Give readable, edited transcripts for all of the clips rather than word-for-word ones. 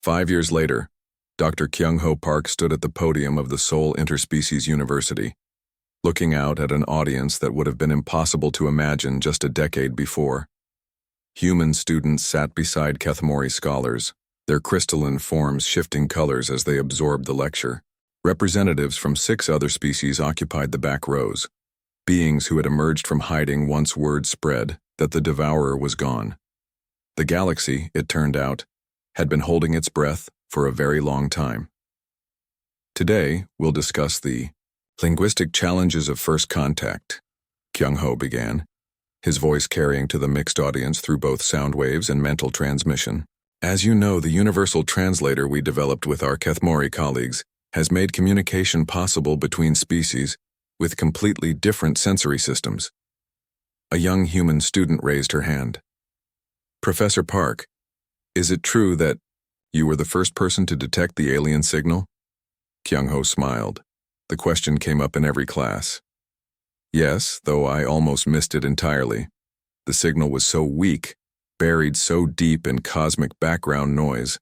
5 years later, Dr. Kyung-ho Park stood at the podium of the Seoul Interspecies University, looking out at an audience that would have been impossible to imagine just a decade before. Human students sat beside Kethmori scholars, their crystalline forms shifting colors as they absorbed the lecture. Representatives from 6 other species occupied the back rows, beings who had emerged from hiding once word spread that the devourer was gone. The galaxy, it turned out, had been holding its breath for a very long time. Today, we'll discuss the linguistic challenges of first contact, Kyung-ho began, his voice carrying to the mixed audience through both sound waves and mental transmission. As you know, the universal translator we developed with our Kethmori colleagues has made communication possible between species with completely different sensory systems. A young human student raised her hand. Professor Park, is it true that you were the first person to detect the alien signal? Kyung-ho smiled. The question came up in every class. Yes, though I almost missed it entirely. The signal was so weak, buried so deep in cosmic background noise,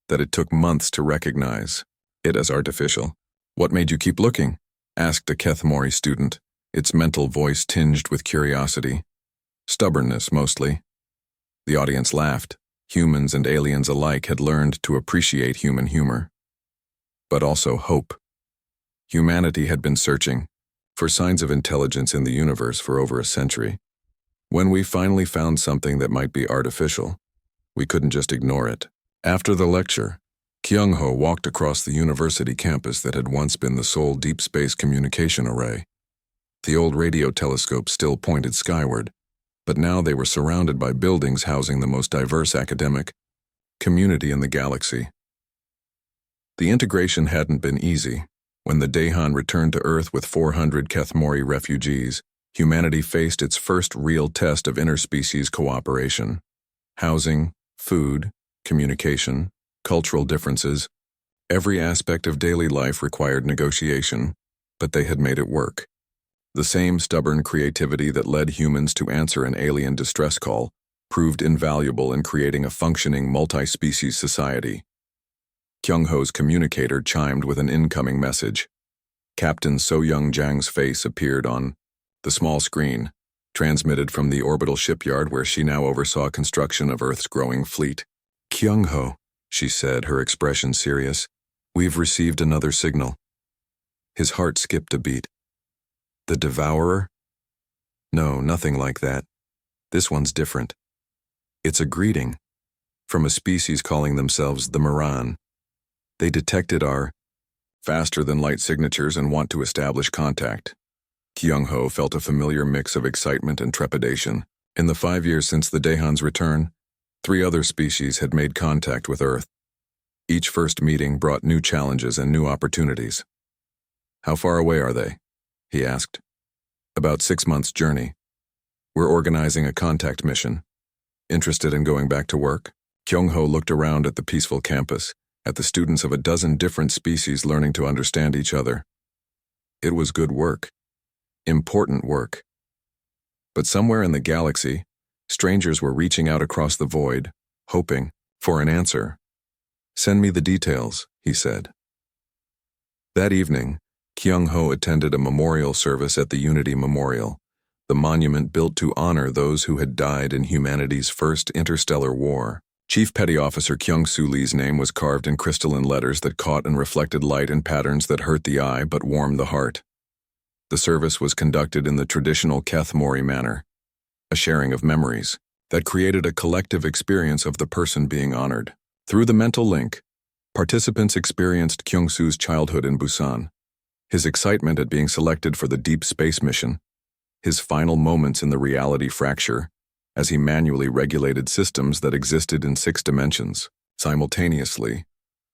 that it took months to recognize it as artificial. What made you keep looking? Asked a Kethmori student, its mental voice tinged with curiosity. Stubbornness, mostly. The audience laughed. Humans and aliens alike had learned to appreciate human humor. But also hope. Humanity had been searching for signs of intelligence in the universe for over a century. When we finally found something that might be artificial, we couldn't just ignore it. After the lecture, Kyung-ho walked across the university campus that had once been the Seoul Deep Space Communication Array. The old radio telescope still pointed skyward, but now they were surrounded by buildings housing the most diverse academic community in the galaxy. The integration hadn't been easy. When the Daehan returned to Earth with 400 Kethmori refugees, humanity faced its first real test of interspecies cooperation. Housing, food, communication, cultural differences, every aspect of daily life required negotiation, but they had made it work. The same stubborn creativity that led humans to answer an alien distress call proved invaluable in creating a functioning multi-species society. Kyung-ho's communicator chimed with an incoming message. Captain So-young Jang's face appeared on the small screen, transmitted from the orbital shipyard where she now oversaw construction of Earth's growing fleet. Kyung-ho, she said, her expression serious, we've received another signal. His heart skipped a beat. The devourer? No, nothing like that. This one's different. It's a greeting from a species calling themselves the Moran. They detected our faster-than-light signatures and want to establish contact. Kyung-ho felt a familiar mix of excitement and trepidation. In the 5 years since the Daehan's return, 3 other species had made contact with Earth. Each first meeting brought new challenges and new opportunities. How far away are they? He asked. About 6 months' journey. We're organizing a contact mission. Interested in going back to work? Kyung-ho looked around at the peaceful campus, at the students of a dozen different species learning to understand each other. It was good work. Important work. But somewhere in the galaxy, strangers were reaching out across the void, hoping for an answer. Send me the details, he said. That evening, Kyung-ho attended a memorial service at the Unity Memorial, the monument built to honor those who had died in humanity's first interstellar war. Chief Petty Officer Kyung-soo Lee's name was carved in crystalline letters that caught and reflected light in patterns that hurt the eye but warmed the heart. The service was conducted in the traditional Kethmori manner, a sharing of memories that created a collective experience of the person being honored. Through the mental link, participants experienced Kyung-soo's childhood in Busan, his excitement at being selected for the deep space mission, his final moments in the reality fracture, as he manually regulated systems that existed in 6 dimensions. Simultaneously,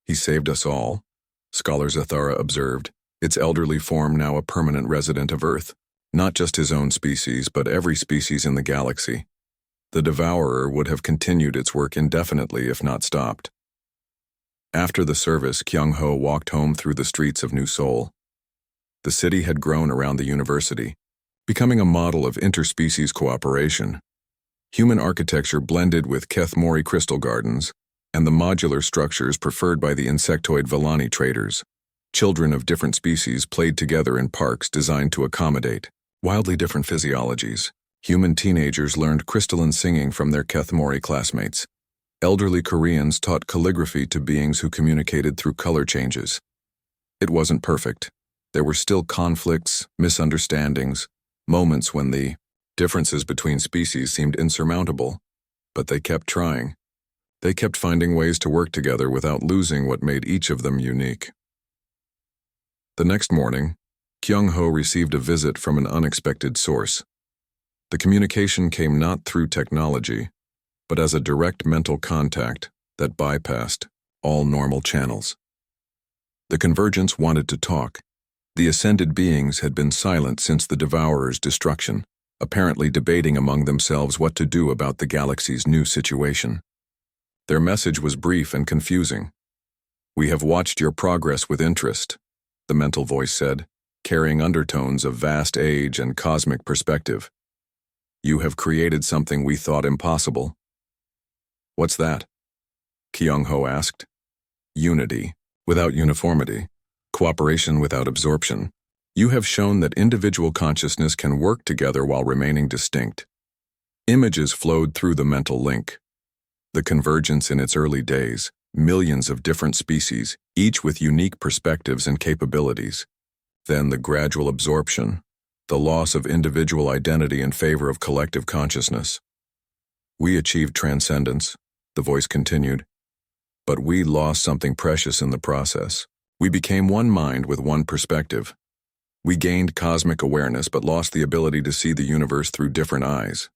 he saved us all, Scholar Zathara observed, its elderly form now a permanent resident of Earth. Not just his own species, but every species in the galaxy. The devourer would have continued its work indefinitely if not stopped. After the service, Kyung-ho walked home through the streets of New Seoul. The city had grown around the university, becoming a model of interspecies cooperation. Human architecture blended with Kethmori crystal gardens, and the modular structures preferred by the insectoid Villani traders. Children of different species played together in parks designed to accommodate wildly different physiologies. Human teenagers learned crystalline singing from their Kethmori classmates. Elderly Koreans taught calligraphy to beings who communicated through color changes. It wasn't perfect. There were still conflicts, misunderstandings, moments when the differences between species seemed insurmountable, but they kept trying. They kept finding ways to work together without losing what made each of them unique. The next morning, Kyung-ho received a visit from an unexpected source. The communication came not through technology, but as a direct mental contact that bypassed all normal channels. The Convergence wanted to talk. The ascended beings had been silent since the Devourer's destruction, apparently debating among themselves what to do about the galaxy's new situation. Their message was brief and confusing. "We have watched your progress with interest," the mental voice said, carrying undertones of vast age and cosmic perspective. "You have created something we thought impossible." "What's that?" Kyung-ho asked. "Unity, without uniformity. Cooperation without absorption. You have shown that individual consciousness can work together while remaining distinct." Images flowed through the mental link. The Convergence in its early days, millions of different species, each with unique perspectives and capabilities. Then the gradual absorption, the loss of individual identity in favor of collective consciousness. "We achieved transcendence," the voice continued, "but we lost something precious in the process. We became one mind with one perspective. We gained cosmic awareness but lost the ability to see the universe through different eyes."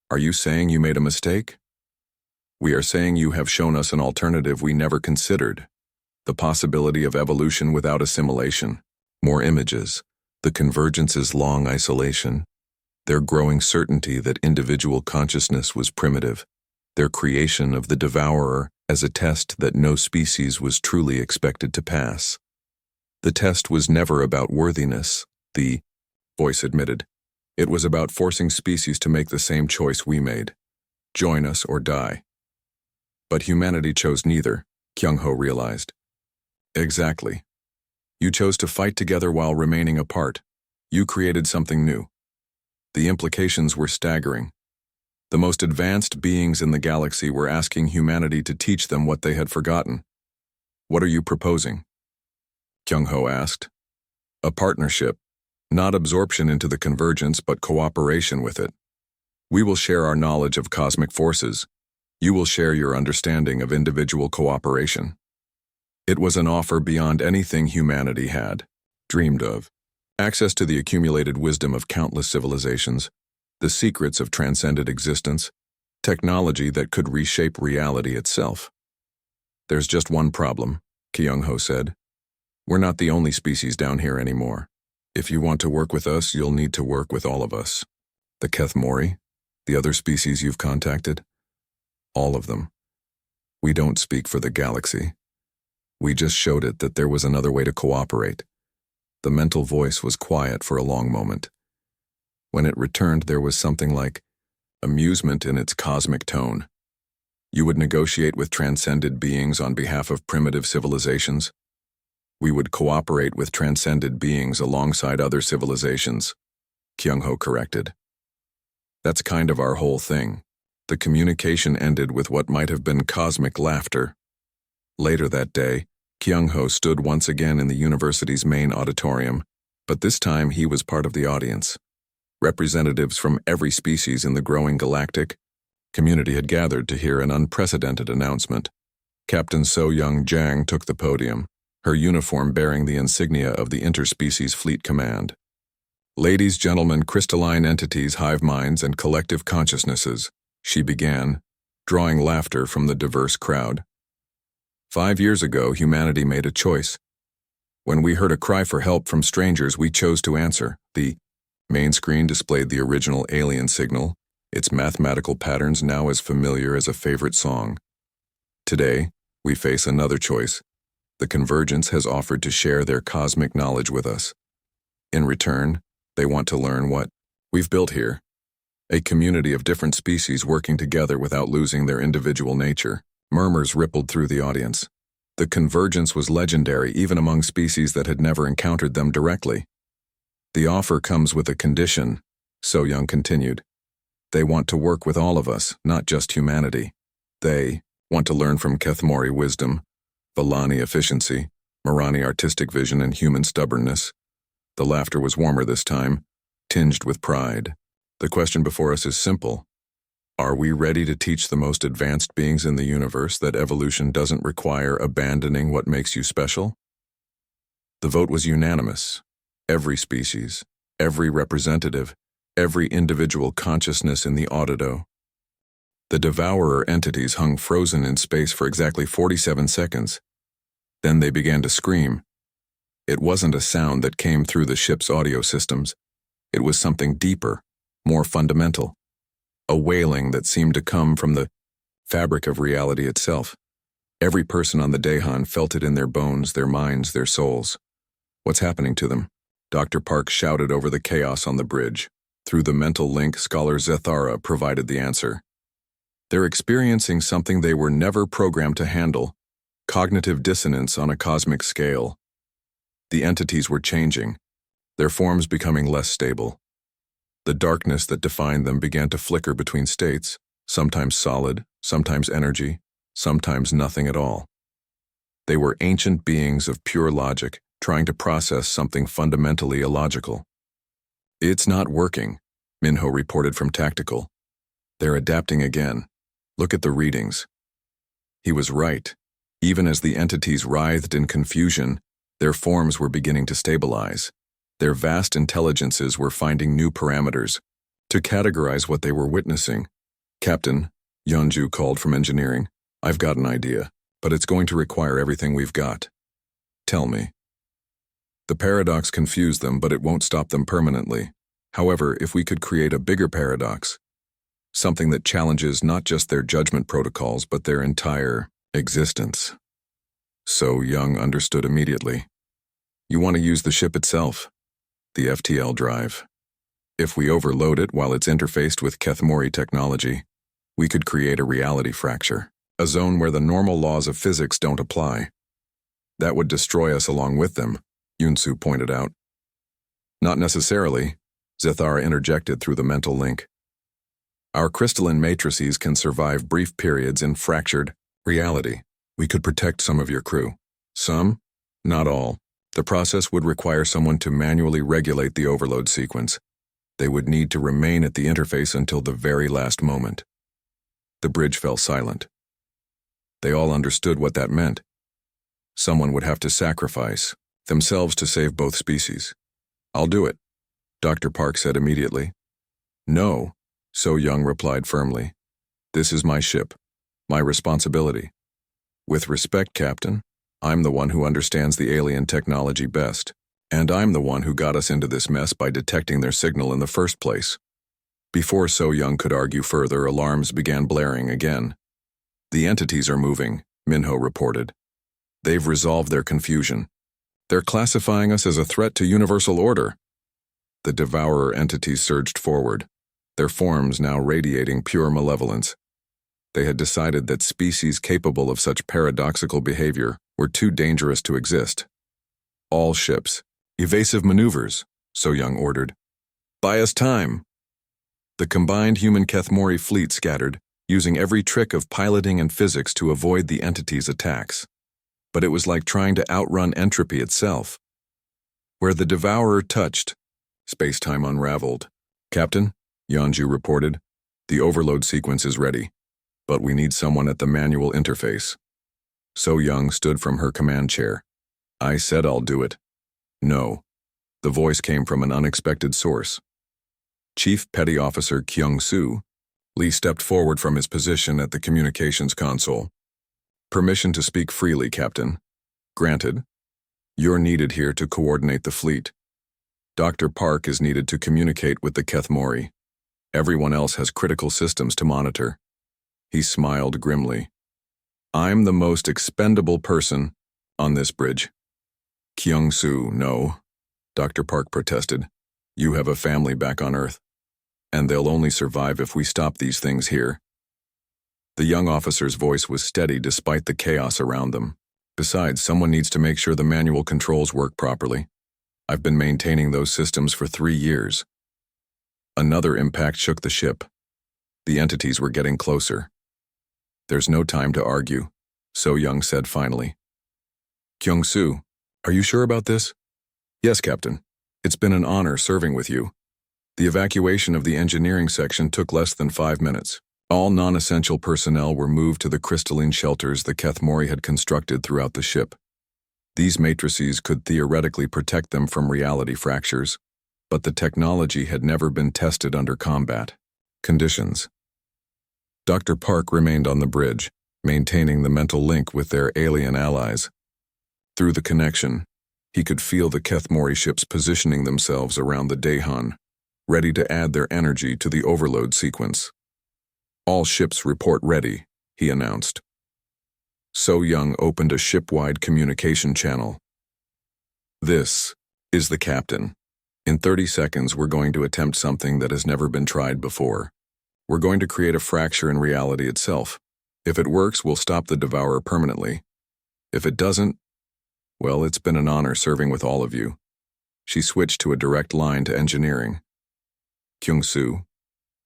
"Are you saying you made a mistake?" "We are saying you have shown us an alternative we never considered. The possibility of evolution without assimilation. More images. The Convergence's long isolation. Their growing certainty that individual consciousness was primitive. Their creation of the Devourer as a test that no species was truly expected to pass. The test was never about worthiness, the voice admitted. It was about forcing species to make the same choice we made. Join us or die. But humanity chose neither, Kyung-ho realized. Exactly. You chose to fight together while remaining apart. You created something new. The implications were staggering. The most advanced beings in the galaxy were asking humanity to teach them what they had forgotten. "What are you proposing?" Kyung-ho asked. "A partnership, not absorption into the Convergence, but cooperation with it. We will share our knowledge of cosmic forces. You will share your understanding of individual cooperation." It was an offer beyond anything humanity had dreamed of. Access to the accumulated wisdom of countless civilizations, the secrets of transcended existence, technology that could reshape reality itself. "There's just one problem," Kyung-ho said. "We're not the only species down here anymore. If you want to work with us, you'll need to work with all of us." "The Kethmori? The other species you've contacted?" "All of them. We don't speak for the galaxy. We just showed it that there was another way to cooperate." The mental voice was quiet for a long moment. When it returned, there was something like amusement in its cosmic tone. "You would negotiate with transcended beings on behalf of primitive civilizations?" "We would cooperate with transcended beings alongside other civilizations," Kyung-ho corrected. "That's kind of our whole thing." The communication ended with what might have been cosmic laughter. Later that day, Kyung-ho stood once again in the university's main auditorium, but this time he was part of the audience. Representatives from every species in the growing galactic community had gathered to hear an unprecedented announcement. Captain So-Young Jang took the podium, her uniform bearing the insignia of the Interspecies Fleet Command. "Ladies, gentlemen, crystalline entities, hive minds, and collective consciousnesses," she began, drawing laughter from the diverse crowd. 5 years ago, humanity made a choice. When we heard a cry for help from strangers, we chose to answer. The main screen displayed the original alien signal, its mathematical patterns now as familiar as a favorite song. Today, we face another choice. The Convergence has offered to share their cosmic knowledge with us. In return, they want to learn what we've built here. A community of different species working together without losing their individual nature. Murmurs rippled through the audience. The convergence was legendary even among species that had never encountered them directly. The offer comes with a condition, So Young continued. They want to work with all of us, not just humanity. They want to learn from Kethmori wisdom, Valani efficiency, Marani artistic vision, and human stubbornness. The laughter was warmer this time, tinged with pride. The question before us is simple. Are we ready to teach the most advanced beings in the universe that evolution doesn't require abandoning what makes you special? The vote was unanimous. Every species, every representative, every individual consciousness in the audido. The devourer entities hung frozen in space for exactly 47 seconds. Then they began to scream. It wasn't a sound that came through the ship's audio systems. It was something deeper, more fundamental. A wailing that seemed to come from the fabric of reality itself. Every person on the Dahan felt it in their bones, their minds, their souls. What's happening to them? Dr. Park shouted over the chaos on the bridge. Through the mental link, Scholar Zethara provided the answer. They're experiencing something they were never programmed to handle, cognitive dissonance on a cosmic scale. The entities were changing, their forms becoming less stable. The darkness that defined them began to flicker between states, sometimes solid, sometimes energy, sometimes nothing at all. They were ancient beings of pure logic, trying to process something fundamentally illogical. It's not working, Minho reported from Tactical. They're adapting again. Look at the readings. He was right. Even as the entities writhed in confusion, their forms were beginning to stabilize. Their vast intelligences were finding new parameters to categorize what they were witnessing. Captain, Yeonju called from engineering, I've got an idea, but it's going to require everything we've got. Tell me. The paradox confused them, but it won't stop them permanently. However, if we could create a bigger paradox, something that challenges not just their judgment protocols, but their entire existence. So Young understood immediately. You want to use the ship itself, the FTL drive. If we overload it while it's interfaced with Kethmori technology, we could create a reality fracture, a zone where the normal laws of physics don't apply. That would destroy us along with them, Yunsu pointed out. Not necessarily, Zethara interjected through the mental link. Our crystalline matrices can survive brief periods in fractured reality. We could protect some of your crew. Some? Not all. The process would require someone to manually regulate the overload sequence. They would need to remain at the interface until the very last moment. The bridge fell silent. They all understood what that meant. Someone would have to sacrifice themselves to save both species. I'll do it, Dr. Park said immediately. No, So Young replied firmly. This is my ship, my responsibility. With respect, Captain, I'm the one who understands the alien technology best, and I'm the one who got us into this mess by detecting their signal in the first place. Before So Young could argue further, alarms began blaring again. The entities are moving, Minho reported. They've resolved their confusion. They're classifying us as a threat to universal order. The devourer entities surged forward, their forms now radiating pure malevolence. They had decided that species capable of such paradoxical behavior were too dangerous to exist. All ships, evasive maneuvers, So Young ordered. Buy us time. The combined human Kethmori fleet scattered, using every trick of piloting and physics to avoid the entity's attacks. But it was like trying to outrun entropy itself. Where the devourer touched, space-time unraveled. Captain, Yeonju reported, the overload sequence is ready, but we need someone at the manual interface. So Young stood from her command chair. I said I'll do it. No. The voice came from an unexpected source. Chief Petty Officer Kyung-soo. Lee stepped forward from his position at the communications console. Permission to speak freely, Captain. Granted. You're needed here to coordinate the fleet. Dr. Park is needed to communicate with the Kethmori. Everyone else has critical systems to monitor. He smiled grimly. I'm the most expendable person on this bridge. Kyung-soo, no, Dr. Park protested. You have a family back on Earth, and they'll only survive if we stop these things here. The young officer's voice was steady despite the chaos around them. Besides, someone needs to make sure the manual controls work properly. I've been maintaining those systems for 3 years. Another impact shook the ship. The entities were getting closer. There's no time to argue, So Young said finally. Kyung-soo, are you sure about this? Yes, Captain. It's been an honor serving with you. The evacuation of the engineering section took less than 5 minutes. All non-essential personnel were moved to the crystalline shelters the Kethmori had constructed throughout the ship. These matrices could theoretically protect them from reality fractures, but the technology had never been tested under combat conditions. Dr. Park remained on the bridge, maintaining the mental link with their alien allies. Through the connection, he could feel the Kethmori ships positioning themselves around the Daehan, ready to add their energy to the overload sequence. All ships report ready, he announced. So Young opened a ship-wide communication channel. This is the captain. In 30 seconds, we're going to attempt something that has never been tried before. We're going to create a fracture in reality itself. If it works, we'll stop the Devourer permanently. If it doesn't, well, it's been an honor serving with all of you. She switched to a direct line to engineering. Kyung-soo,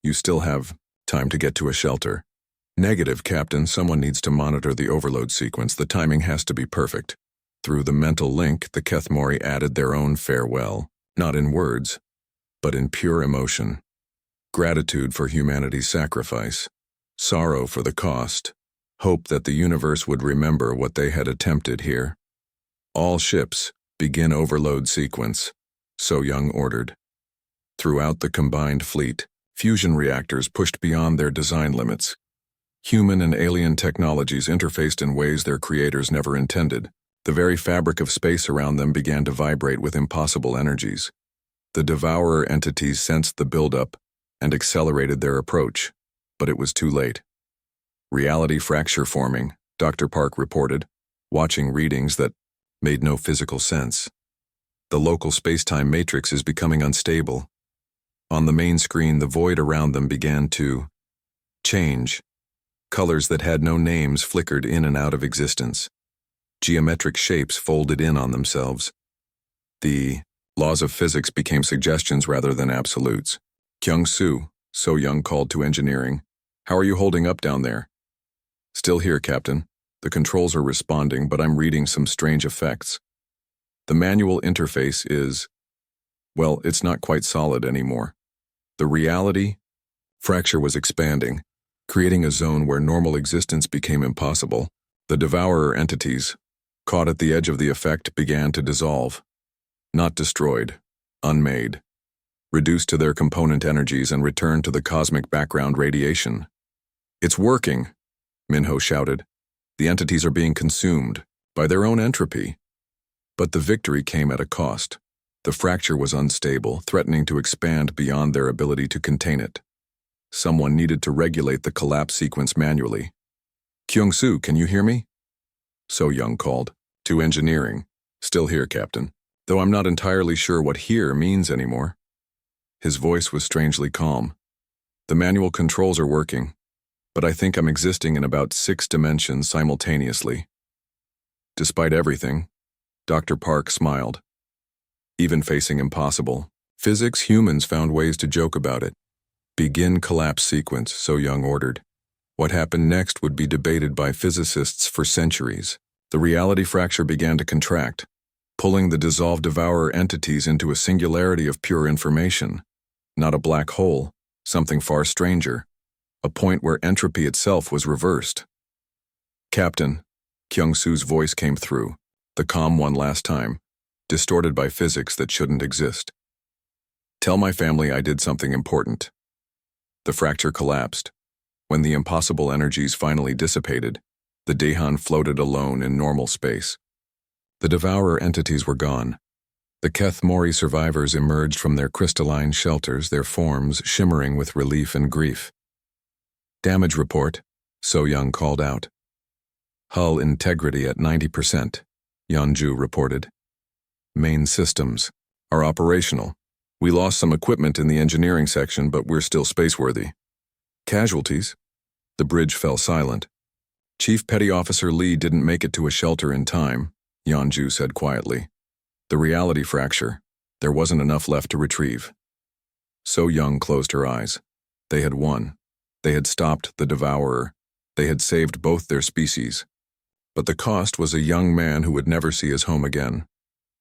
you still have time to get to a shelter. Negative, Captain. Someone needs to monitor the overload sequence. The timing has to be perfect. Through the mental link, the Kethmori added their own farewell, not in words, but in pure emotion. Gratitude for humanity's sacrifice, sorrow for the cost, hope that the universe would remember what they had attempted here. All ships, begin overload sequence, So Young ordered. Throughout the combined fleet, fusion reactors pushed beyond their design limits. Human and alien technologies interfaced in ways their creators never intended. The very fabric of space around them began to vibrate with impossible energies. The Devourer entities sensed the buildup and accelerated their approach, but it was too late. Reality fracture forming, Dr. Park reported, watching readings that made no physical sense. The local space-time matrix is becoming unstable. On the main screen, the void around them began to change. Colors that had no names flickered in and out of existence. Geometric shapes folded in on themselves. The laws of physics became suggestions rather than absolutes. Kyung-soo, So Young called to engineering. How are you holding up down there? Still here, Captain. The controls are responding, but I'm reading some strange effects. The manual interface is, well, it's not quite solid anymore. The reality fracture was expanding, creating a zone where normal existence became impossible. The Devourer entities, caught at the edge of the effect, began to dissolve. Not destroyed, unmade. Reduced to their component energies and returned to the cosmic background radiation. It's working, Minho shouted. The entities are being consumed by their own entropy. But the victory came at a cost. The fracture was unstable, threatening to expand beyond their ability to contain it. Someone needed to regulate the collapse sequence manually. Kyung-soo, can you hear me? So Young called. To engineering. Still here, Captain. Though I'm not entirely sure what here means anymore. His voice was strangely calm. The manual controls are working, but I think I'm existing in about 6 dimensions simultaneously. Despite everything, Dr. Park smiled. Even facing impossible, physics humans found ways to joke about it. Begin collapse sequence, So Young ordered. What happened next would be debated by physicists for centuries. The reality fracture began to contract, pulling the dissolved Devourer entities into a singularity of pure information. Not a black hole, something far stranger. A point where entropy itself was reversed. Captain, Kyung-soo's voice came through, the calm one last time, distorted by physics that shouldn't exist. Tell my family I did something important. The fracture collapsed. When the impossible energies finally dissipated, the Daehan floated alone in normal space. The Devourer entities were gone. The Kethmori survivors emerged from their crystalline shelters, their forms shimmering with relief and grief. Damage report, So Young called out. Hull integrity at 90%, Yeonju reported. Main systems are operational. We lost some equipment in the engineering section, but we're still spaceworthy. Casualties? The bridge fell silent. Chief Petty Officer Lee didn't make it to a shelter in time, Yanju said quietly. The reality fracture. There wasn't enough left to retrieve. So Young closed her eyes. They had won. They had stopped the devourer. They had saved both their species. But the cost was a young man who would never see his home again.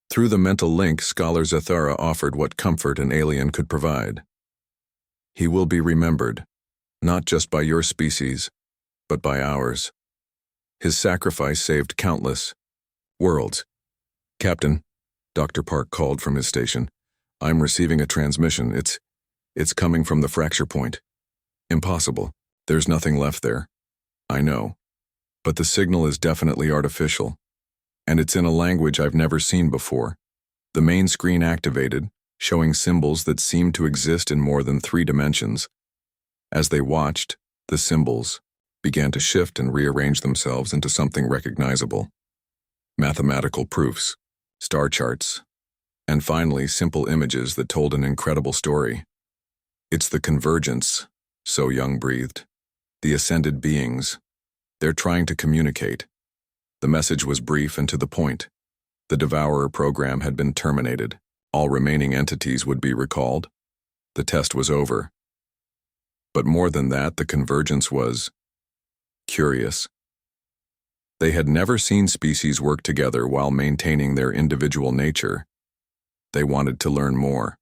Through the mental link, Scholar Zathara offered what comfort an alien could provide. He will be remembered, not just by your species, but by ours. His sacrifice saved countless worlds. Captain, Dr. Park called from his station. I'm receiving a transmission. It's coming from the fracture point. Impossible. There's nothing left there. I know. But the signal is definitely artificial. And it's in a language I've never seen before. The main screen activated, showing symbols that seemed to exist in more than 3 dimensions. As they watched, the symbols began to shift and rearrange themselves into something recognizable. Mathematical proofs, star charts, and finally simple images that told an incredible story. It's the convergence, So Young breathed. The ascended beings. They're trying to communicate. The message was brief and to the point. The Devourer program had been terminated. All remaining entities would be recalled. The test was over. But more than that, the convergence was curious. They had never seen species work together while maintaining their individual nature. They wanted to learn more.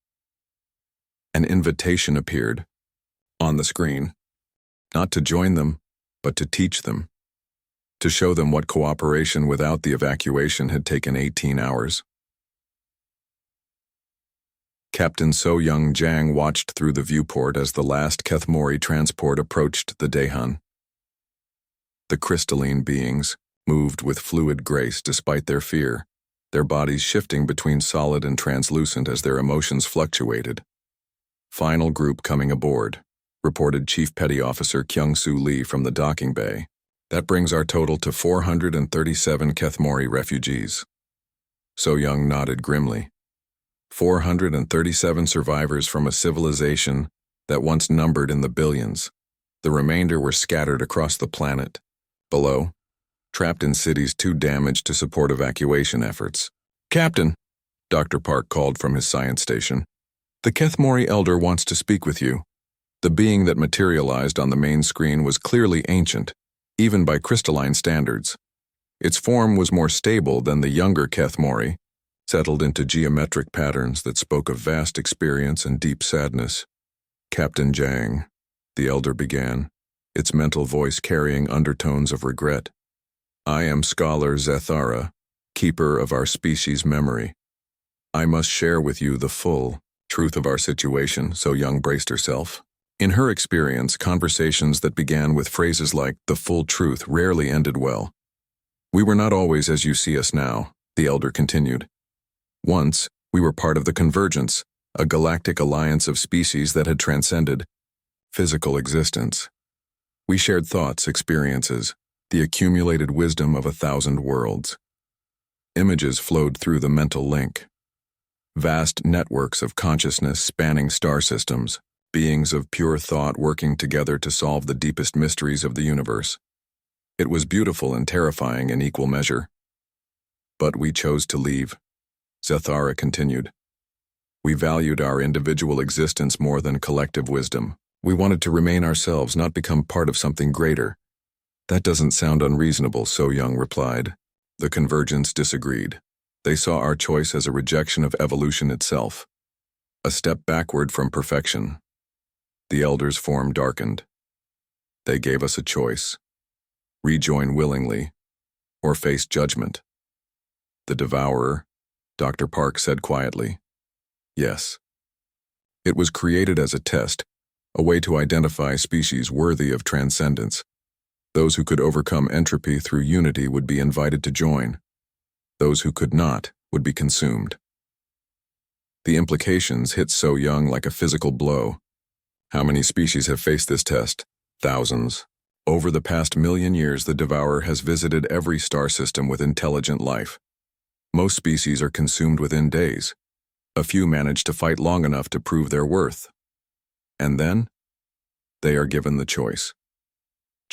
An invitation appeared on the screen, not to join them, but to teach them. To show them what cooperation without the evacuation had taken 18 hours. Captain So Young Jang watched through the viewport as the last Kethmori transport approached the Daehan. The crystalline beings moved with fluid grace despite their fear, their bodies shifting between solid and translucent as their emotions fluctuated. Final group coming aboard, reported Chief Petty Officer Kyung-Soo Lee from the docking bay. That brings our total to 437 Kethmori refugees. So Young nodded grimly. 437 survivors from a civilization that once numbered in the billions. The remainder were scattered across the planet. Below, trapped in cities too damaged to support evacuation efforts. Captain, Dr. Park called from his science station. The Kethmori elder wants to speak with you. The being that materialized on the main screen was clearly ancient, even by crystalline standards. Its form was more stable than the younger Kethmori, settled into geometric patterns that spoke of vast experience and deep sadness. Captain Jang, the elder began, its mental voice carrying undertones of regret. I am Scholar Zathara, keeper of our species' memory. I must share with you the full truth of our situation, So Young braced herself. In her experience, conversations that began with phrases like the full truth rarely ended well. We were not always as you see us now, the elder continued. Once, we were part of the Convergence, a galactic alliance of species that had transcended physical existence. We shared thoughts, experiences, the accumulated wisdom of 1,000 worlds. Images flowed through the mental link. Vast networks of consciousness spanning star systems, beings of pure thought working together to solve the deepest mysteries of the universe. It was beautiful and terrifying in equal measure. But we chose to leave, Zathara continued. We valued our individual existence more than collective wisdom. We wanted to remain ourselves, not become part of something greater. That doesn't sound unreasonable, So Young replied. The Convergence disagreed. They saw our choice as a rejection of evolution itself, a step backward from perfection. The elder's form darkened. They gave us a choice. Rejoin willingly, or face judgment. The Devourer, Dr. Park said quietly. Yes. It was created as a test, a way to identify species worthy of transcendence. Those who could overcome entropy through unity would be invited to join. Those who could not would be consumed. The implications hit So Young like a physical blow. How many species have faced this test? Thousands. Over the past 1,000,000 years, the Devourer has visited every star system with intelligent life. Most species are consumed within days. A few manage to fight long enough to prove their worth. And then, they are given the choice.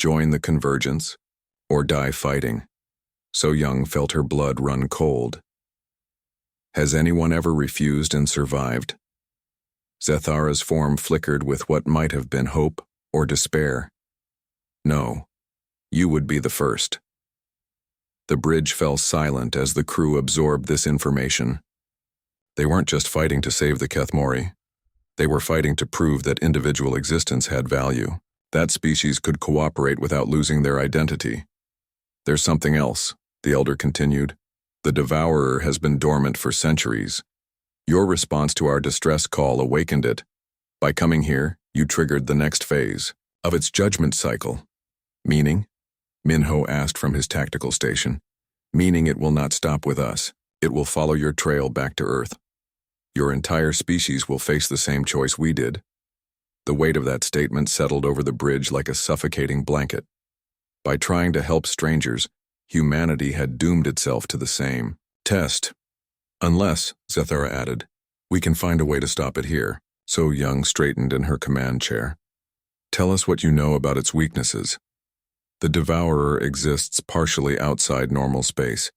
join the convergence, or die fighting. So Young felt her blood run cold. Has anyone ever refused and survived? Zethara's form flickered with what might have been hope or despair. No, you would be the first. The bridge fell silent as the crew absorbed this information. They weren't just fighting to save the Kethmori. They were fighting to prove that individual existence had value, that species could cooperate without losing their identity. There's something else, the Elder continued. The Devourer has been dormant for centuries. Your response to our distress call awakened it. By coming here, you triggered the next phase of its judgment cycle. Meaning? Minho asked from his tactical station. Meaning it will not stop with us. It will follow your trail back to Earth. Your entire species will face the same choice we did. The weight of that statement settled over the bridge like a suffocating blanket. By trying to help strangers, humanity had doomed itself to the same test. Unless, Zethara added, we can find a way to stop it here. So Young straightened in her command chair. Tell us what you know about its weaknesses. The Devourer exists partially outside normal space.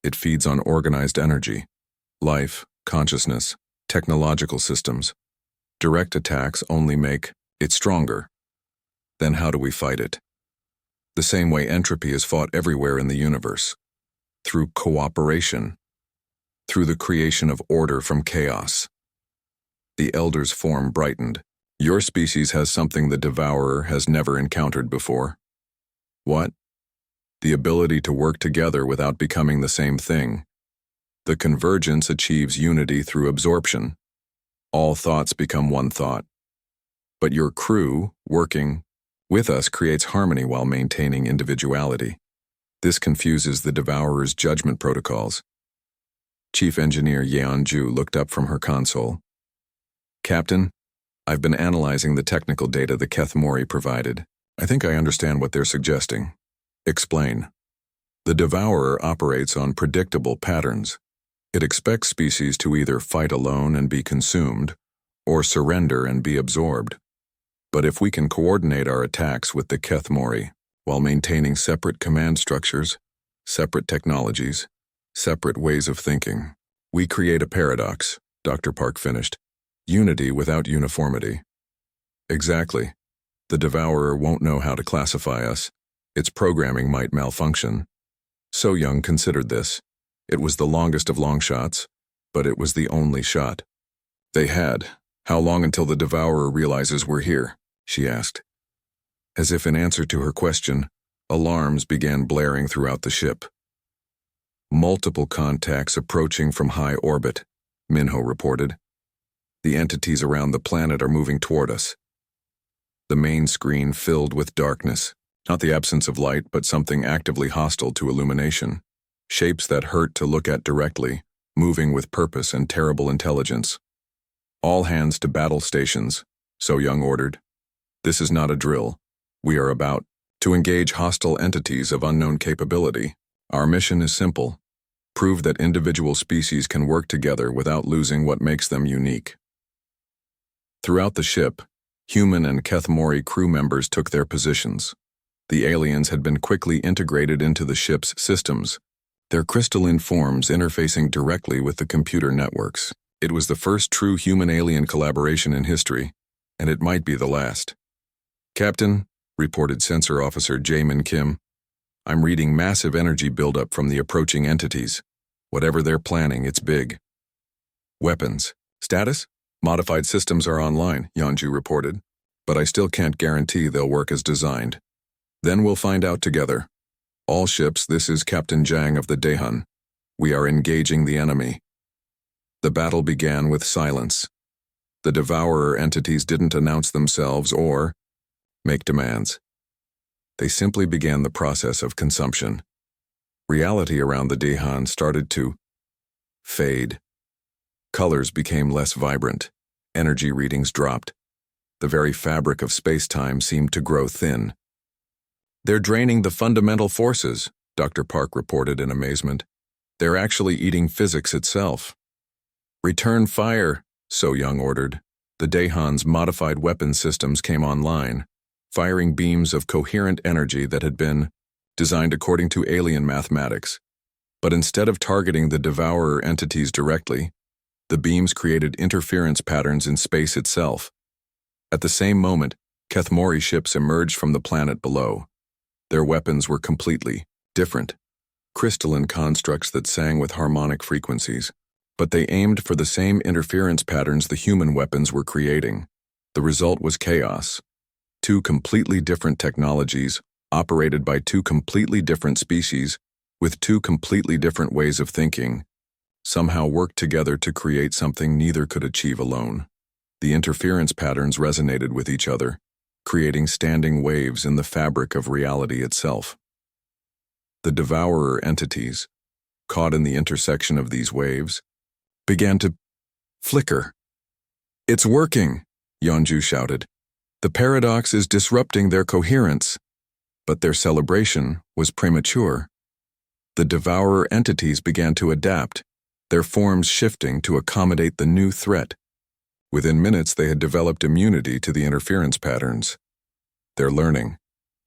It feeds on organized energy, life, consciousness, technological systems. Direct attacks only make it stronger. Then how do we fight it? The same way entropy is fought everywhere in the universe. Through cooperation. Through the creation of order from chaos. The Elder's form brightened. Your species has something the Devourer has never encountered before. What? The ability to work together without becoming the same thing. The convergence achieves unity through absorption. All thoughts become one thought. But your crew, working with us, creates harmony while maintaining individuality. This confuses the Devourer's judgment protocols. Chief Engineer Yeonju looked up from her console. Captain, I've been analyzing the technical data the Kethmori provided. I think I understand what they're suggesting. Explain. The Devourer operates on predictable patterns. It expects species to either fight alone and be consumed, or surrender and be absorbed. But if we can coordinate our attacks with the Kethmori, while maintaining separate command structures, separate technologies, separate ways of thinking, we create a paradox, Dr. Park finished. Unity without uniformity. Exactly. The Devourer won't know how to classify us. Its programming might malfunction. So Young considered this. It was the longest of long shots, but it was the only shot. They had. How long until the Devourer realizes we're here? She asked. As if in answer to her question, alarms began blaring throughout the ship. Multiple contacts approaching from high orbit, Minho reported. The entities around the planet are moving toward us. The main screen filled with darkness, not the absence of light, but something actively hostile to illumination. Shapes that hurt to look at directly, moving with purpose and terrible intelligence. All hands to battle stations, So Young ordered. This is not a drill. We are about to engage hostile entities of unknown capability. Our mission is simple. Prove that individual species can work together without losing what makes them unique. Throughout the ship, human and Kethmori crew members took their positions. The aliens had been quickly integrated into the ship's systems, their crystalline forms interfacing directly with the computer networks. It was the first true human-alien collaboration in history, and it might be the last. Captain, reported Sensor Officer Jamin Kim, I'm reading massive energy buildup from the approaching entities. Whatever they're planning, it's big. Weapons. Status? Modified systems are online, Yeonju reported, but I still can't guarantee they'll work as designed. Then we'll find out together. All ships, this is Captain Jang of the Daehan. We are engaging the enemy. The battle began with silence. The Devourer entities didn't announce themselves or make demands. They simply began the process of consumption. Reality around the Daehan started to fade. Colors became less vibrant. Energy readings dropped. The very fabric of space-time seemed to grow thin. They're draining the fundamental forces, Dr. Park reported in amazement. They're actually eating physics itself. Return fire, So Young ordered. The Daehan's modified weapon systems came online. firing beams of coherent energy that had been designed according to alien mathematics. But instead of targeting the devourer entities directly, the beams created interference patterns in space itself. At the same moment, Kethmori ships emerged from the planet below. Their weapons were completely different, crystalline constructs that sang with harmonic frequencies, but they aimed for the same interference patterns the human weapons were creating. The result was chaos. Two completely different technologies, operated by two completely different species, with two completely different ways of thinking, somehow worked together to create something neither could achieve alone. The interference patterns resonated with each other, creating standing waves in the fabric of reality itself. The devourer entities, caught in the intersection of these waves, began to flicker. "It's working," Yeonju shouted. "The paradox is disrupting their coherence." But their celebration was premature. The devourer entities began to adapt, their forms shifting to accommodate the new threat. Within minutes, they had developed immunity to the interference patterns. "They're learning,"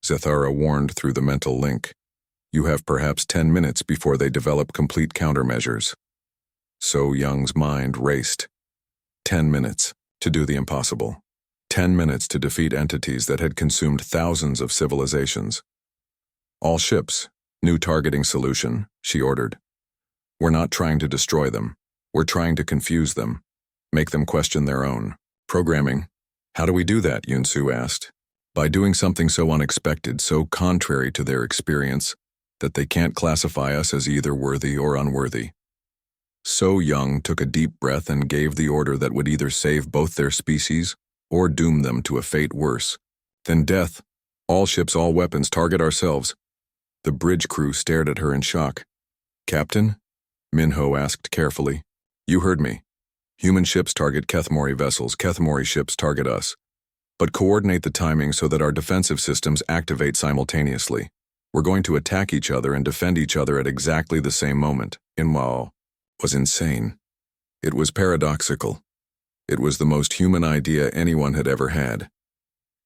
Zethara warned through the mental link. "You have perhaps 10 minutes before they develop complete countermeasures." So Young's mind raced. 10 minutes to do the impossible. 10 minutes to defeat entities that had consumed thousands of civilizations. "All ships, new targeting solution," she ordered. "We're not trying to destroy them. We're trying to confuse them, make them question their own programming." "How do we do that?" Yunsu asked. "By doing something so unexpected, so contrary to their experience, that they can't classify us as either worthy or unworthy." So Young took a deep breath and gave the order that would either save both their species or doom them to a fate worse than death. "All ships, all weapons, target ourselves." The bridge crew stared at her in shock. "Captain?" Minho asked carefully. "You heard me. Human ships target Kethmori vessels, Kethmori ships target us. But coordinate the timing so that our defensive systems activate simultaneously. We're going to attack each other and defend each other at exactly the same moment." Inwao was insane. It was paradoxical. It was the most human idea anyone had ever had.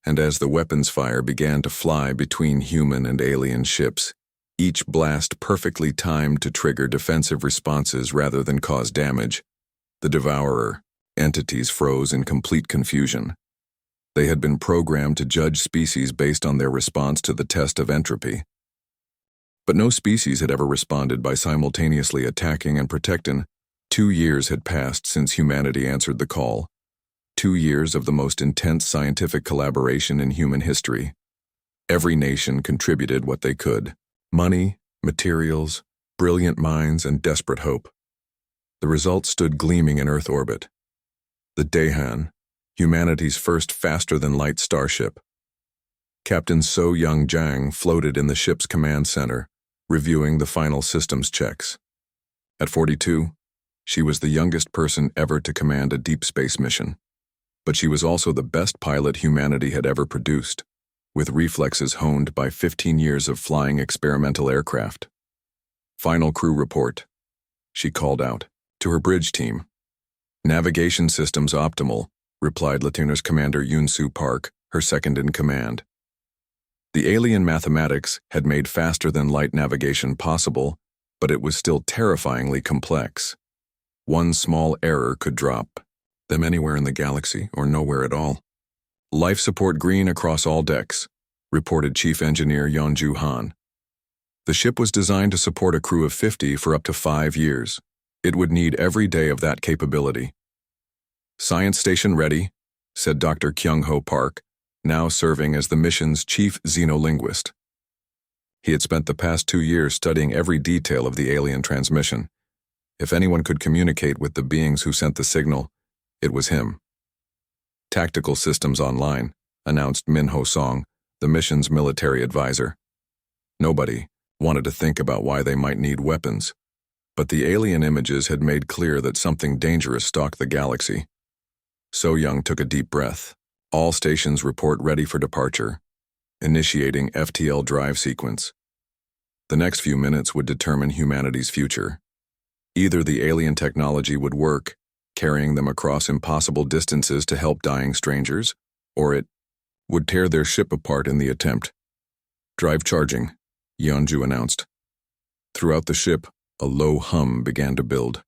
And as the weapons fire began to fly between human and alien ships, each blast perfectly timed to trigger defensive responses rather than cause damage, the devourer entities froze in complete confusion. They had been programmed to judge species based on their response to the test of entropy. But no species had ever responded by simultaneously attacking and protecting. 2 years had passed since humanity answered the call. 2 years of the most intense scientific collaboration in human history. Every nation contributed what they could. Money, materials, brilliant minds, and desperate hope. The result stood gleaming in Earth orbit. The Daehan, humanity's first faster-than-light starship. Captain So Young Jang floated in the ship's command center, reviewing the final systems checks. At 42, she was the youngest person ever to command a deep space mission. But she was also the best pilot humanity had ever produced, with reflexes honed by 15 years of flying experimental aircraft. "Final crew report," she called out to her bridge team. "Navigation systems optimal," replied Lieutenant Commander Yunsu Park, her second in command. The alien mathematics had made faster-than-light navigation possible, but it was still terrifyingly complex. One small error could drop them anywhere in the galaxy or nowhere at all. "Life support green across all decks," reported Chief Engineer Yeonju Han. The ship was designed to support a crew of 50 for up to 5 years. It would need every day of that capability. "Science station ready," said Dr. Kyung-ho Park, now serving as the mission's chief xenolinguist. He had spent the past 2 years studying every detail of the alien transmission. If anyone could communicate with the beings who sent the signal, it was him. "Tactical systems online," announced Min-ho Song, the mission's military advisor. Nobody wanted to think about why they might need weapons, but the alien images had made clear that something dangerous stalked the galaxy. So Young took a deep breath. "All stations report ready for departure. Initiating FTL drive sequence." The next few minutes would determine humanity's future. Either the alien technology would work, carrying them across impossible distances to help dying strangers, or it would tear their ship apart in the attempt. "Drive charging," Yeonju announced. Throughout the ship, a low hum began to build.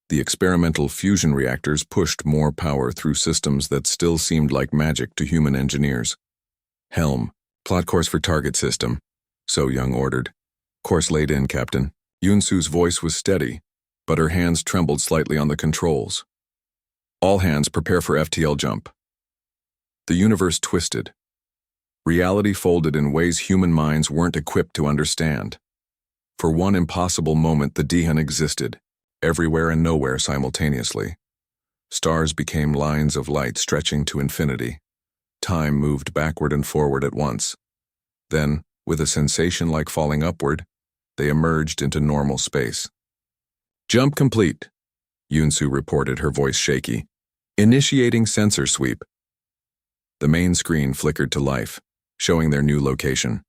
The experimental fusion reactors pushed more power through systems that still seemed like magic to human engineers. "Helm, plot course for target system," So Young ordered. "Course laid in, Captain." Yoonsu's voice was steady, but her hands trembled slightly on the controls. "All hands prepare for FTL jump." The universe twisted. Reality folded in ways human minds weren't equipped to understand. For one impossible moment, the Daehan existed, everywhere and nowhere simultaneously. Stars became lines of light stretching to infinity. Time moved backward and forward at once. Then, with a sensation like falling upward, they emerged into normal space. "Jump complete," Yoonsu reported, her voice shaky. "Initiating sensor sweep." The main screen flickered to life, showing their new location.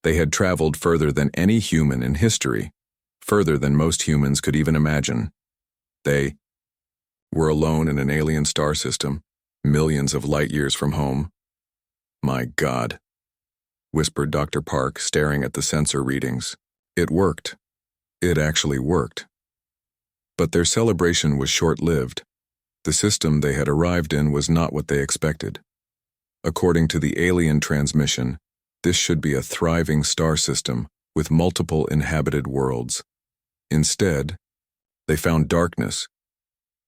They had traveled further than any human in history, further than most humans could even imagine. They were alone in an alien star system, millions of light years from home. "My God," whispered Dr. Park, staring at the sensor readings. It worked. It actually worked. But their celebration was short-lived. The system they had arrived in was not what they expected. According to the alien transmission, this should be a thriving star system with multiple inhabited worlds. Instead, they found darkness.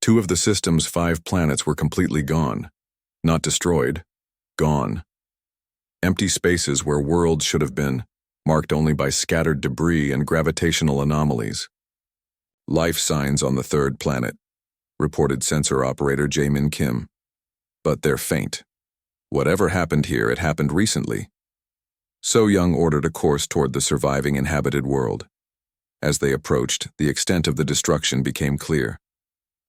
2 of the system's 5 planets were completely gone. Not destroyed, gone. Empty spaces where worlds should have been, marked only by scattered debris and gravitational anomalies. "Life signs on the 3rd planet," reported sensor operator Jaemin Kim. "But they're faint. Whatever happened here, it happened recently." So Young ordered a course toward the surviving inhabited world. As they approached, the extent of the destruction became clear.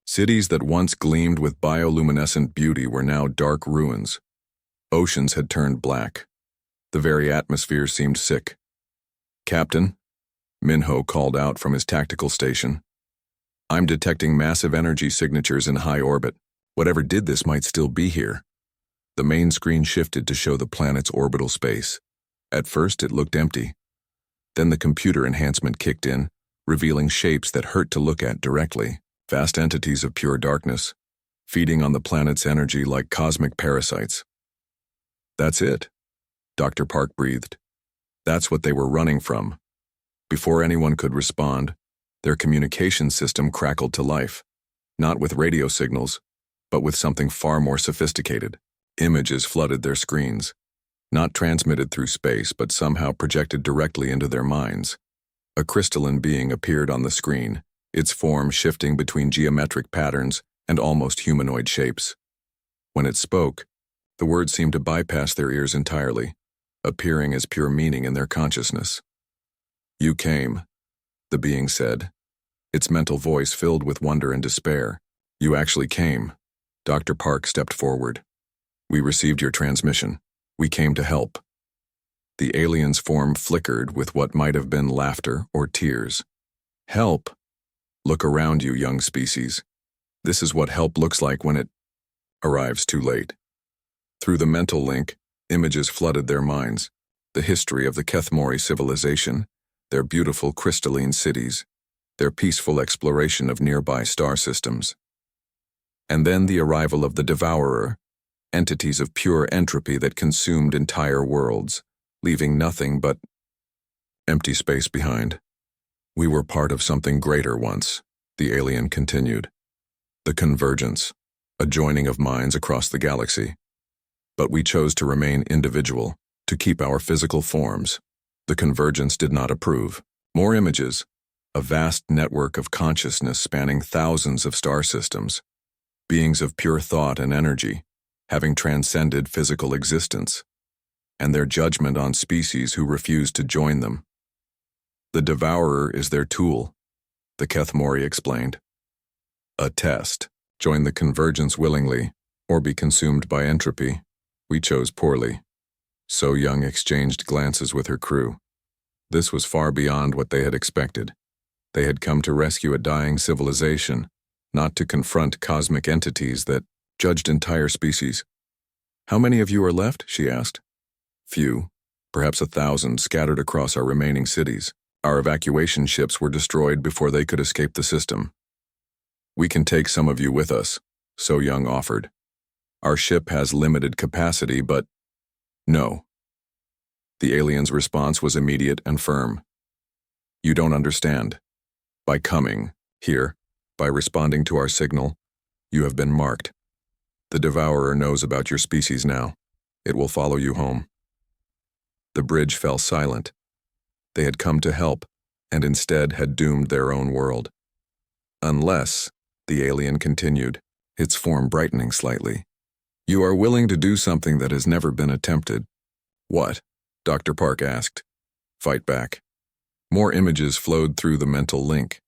Cities that once gleamed with bioluminescent beauty were now dark ruins. Oceans had turned black. The very atmosphere seemed sick. "Captain," Minho called out from his tactical station, "I'm detecting massive energy signatures in high orbit. Whatever did this might still be here." The main screen shifted to show the planet's orbital space. At first, it looked empty. Then the computer enhancement kicked in, revealing shapes that hurt to look at directly. Vast entities of pure darkness, feeding on the planet's energy like cosmic parasites. "That's it," Dr. Park breathed. "That's what they were running from." Before anyone could respond, their communication system crackled to life, not with radio signals, but with something far more sophisticated. Images flooded their screens, not transmitted through space, but somehow projected directly into their minds. A crystalline being appeared on the screen, its form shifting between geometric patterns and almost humanoid shapes. When it spoke, the words seemed to bypass their ears entirely, appearing as pure meaning in their consciousness. "You came," the being said, its mental voice filled with wonder and despair. "You actually came." Dr. Park stepped forward. "We received your transmission. We came to help." The alien's form flickered with what might have been laughter or tears. "Help? Look around you, young species. This is what help looks like when it arrives too late." Through the mental link, images flooded their minds. The history of the Kethmori civilization, their beautiful crystalline cities, their peaceful exploration of nearby star systems. And then the arrival of the Devourer, entities of pure entropy that consumed entire worlds, leaving nothing but empty space behind. "We were part of something greater once," the alien continued. "The convergence, a joining of minds across the galaxy. But we chose to remain individual, to keep our physical forms. The convergence did not approve. More images, a vast network of consciousness spanning thousands of star systems, beings of pure thought and energy, having transcended physical existence, and their judgment on species who refused to join them. The Devourer is their tool," the Kethmori explained. "A test. Join the convergence willingly, or be consumed by entropy. We chose poorly." So Young exchanged glances with her crew. This was far beyond what they had expected. They had come to rescue a dying civilization, not to confront cosmic entities that judged entire species. How many of you are left? She asked. Few, perhaps 1,000, scattered across our remaining cities. Our evacuation ships were destroyed before they could escape the system. We can take some of you with us, So Young offered. Our ship has limited capacity, but no. The alien's response was immediate and firm. You don't understand. By coming here, by responding to our signal, you have been marked. The Devourer knows about your species now. It will follow you home. The bridge fell silent. They had come to help, and instead had doomed their own world. Unless, the alien continued, its form brightening slightly, you are willing to do something that has never been attempted. What? Dr. Park asked. Fight back. More images flowed through the mental link.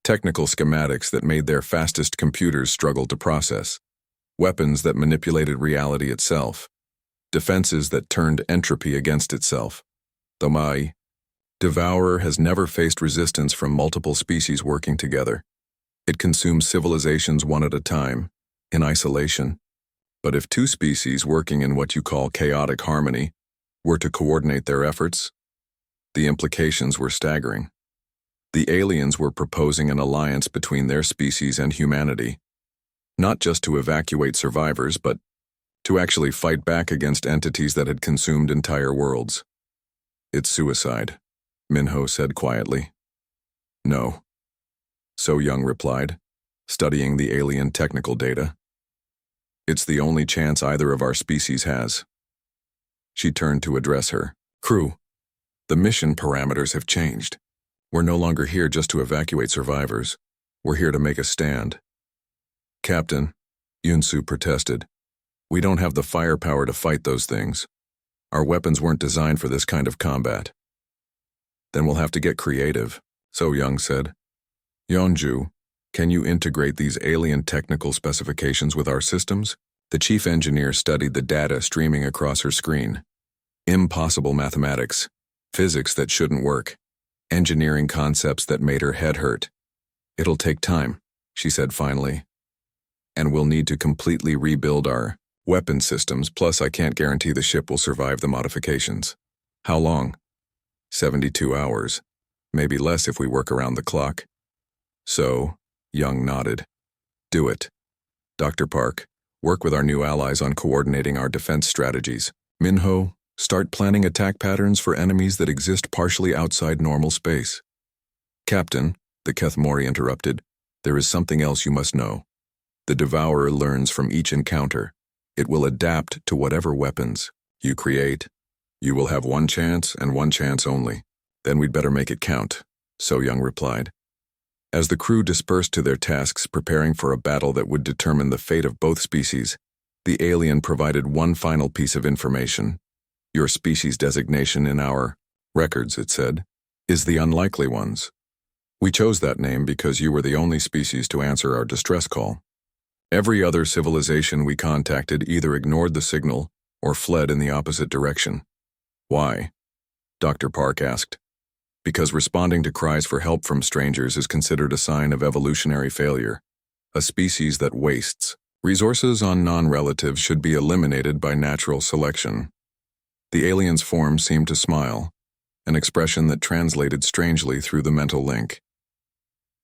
Technical schematics that made their fastest computers struggle to process. Weapons that manipulated reality itself. Defenses that turned entropy against itself. The Mai Devourer has never faced resistance from multiple species working together. It consumes civilizations one at a time, in isolation. But if two species working in what you call chaotic harmony were to coordinate their efforts, the implications were staggering. The aliens were proposing an alliance between their species and humanity, not just to evacuate survivors, but to actually fight back against entities that had consumed entire worlds. It's suicide, Minho said quietly. No. So Young replied, studying the alien technical data. It's the only chance either of our species has. She turned to address her. Crew, the mission parameters have changed. We're no longer here just to evacuate survivors. We're here to make a stand. Captain, Yunsu protested. We don't have the firepower to fight those things. Our weapons weren't designed for this kind of combat. Then we'll have to get creative, So Young said. Yeonju, can you integrate these alien technical specifications with our systems? The chief engineer studied the data streaming across her screen. Impossible mathematics, physics that shouldn't work, engineering concepts that made her head hurt. It'll take time, she said finally. And we'll need to completely rebuild our weapon systems, plus I can't guarantee the ship will survive the modifications. How long? 72 hours. Maybe less if we work around the clock. So, Young nodded. Do it. Dr. Park, work with our new allies on coordinating our defense strategies. Minho, start planning attack patterns for enemies that exist partially outside normal space. Captain, the Kethmori interrupted, there is something else you must know. The Devourer learns from each encounter. It will adapt to whatever weapons you create. You will have one chance and one chance only. Then we'd better make it count, So Young replied. As the crew dispersed to their tasks preparing for a battle that would determine the fate of both species, the alien provided one final piece of information. Your species designation in our records, it said, is the unlikely ones. We chose that name because you were the only species to answer our distress call. Every other civilization we contacted either ignored the signal or fled in the opposite direction. Why? Dr. Park asked. Because responding to cries for help from strangers is considered a sign of evolutionary failure. A species that wastes resources on non-relatives should be eliminated by natural selection. The alien's form seemed to smile, an expression that translated strangely through the mental link.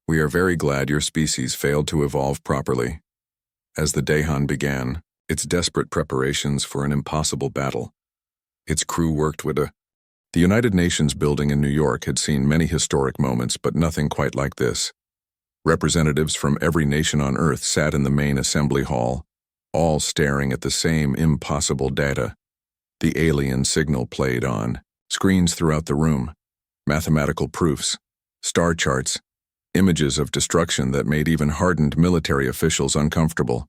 We are very glad your species failed to evolve properly. As the Daehan began its desperate preparations for an impossible battle, its crew worked with the United Nations building in New York had seen many historic moments, but nothing quite like this. Representatives from every nation on Earth sat in the main assembly hall, all staring at the same impossible data. The alien signal played on screens throughout the room, mathematical proofs, star charts, images of destruction that made even hardened military officials uncomfortable.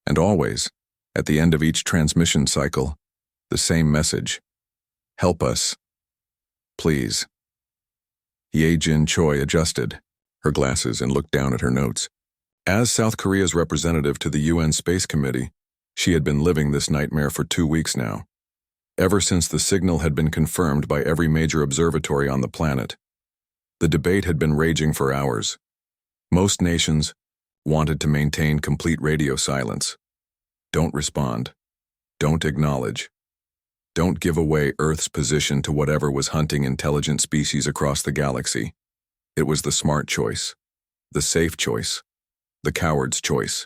And always, at the end of each transmission cycle, the same message. Help us. Please. Ye-Jin Choi adjusted her glasses and looked down at her notes. As South Korea's representative to the UN Space Committee, she had been living this nightmare for 2 weeks now. Ever since the signal had been confirmed by every major observatory on the planet. The debate had been raging for hours. Most nations wanted to maintain complete radio silence. Don't respond. Don't acknowledge. Don't give away Earth's position to whatever was hunting intelligent species across the galaxy. It was the smart choice, the safe choice, the coward's choice.